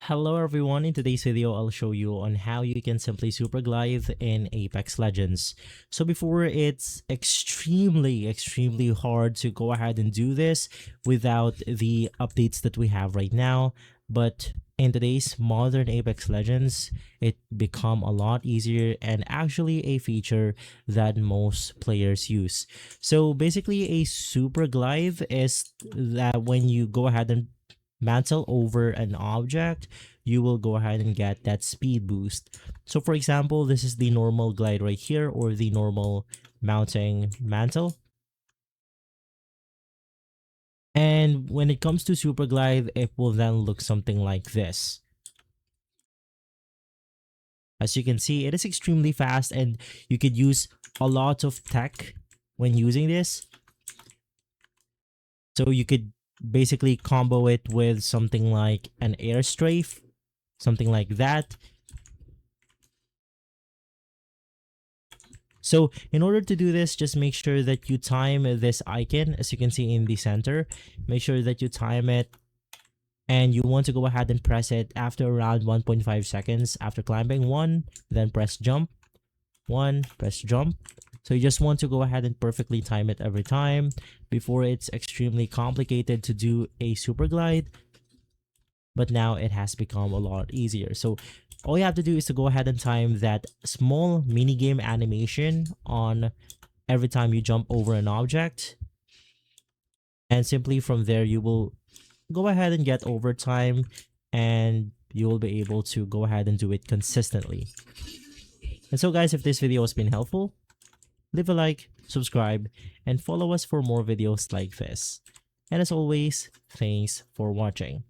Hello everyone, in today's video I'll show you on how you can simply super glide in Apex Legends. So before, it's extremely hard to go ahead and do this without the updates that we have right now, but in today's modern Apex Legends, it become a lot easier and actually a feature that most players use. So basically, a super glide is that when you go ahead and mantle over an object, you will go ahead and get that speed boost. So for example, this is the normal glide right here, or the normal mounting mantle. And when it comes to super glide, it will then look something like this. As you can see, it is extremely fast and you could use a lot of tech when using this. So you could basically combo it with something like an air strafe, something like that. So in order to do this, just make sure that you time this icon, as you can see in the center. Make sure that you time it, and you want to go ahead and press it after around 1.5 seconds after climbing. One, then press jump. One, press jump. So you just want to go ahead and perfectly time it every time before it's extremely complicated to do a super glide. But now it has become a lot easier. So all you have to do is to go ahead and time that small mini game animation on every time you jump over an object, and simply from there you will go ahead and get overtime, and you will be able to go ahead and do it consistently. And so guys, if this video has been helpful, leave a like, subscribe, and follow us for more videos like this. And as always, thanks for watching.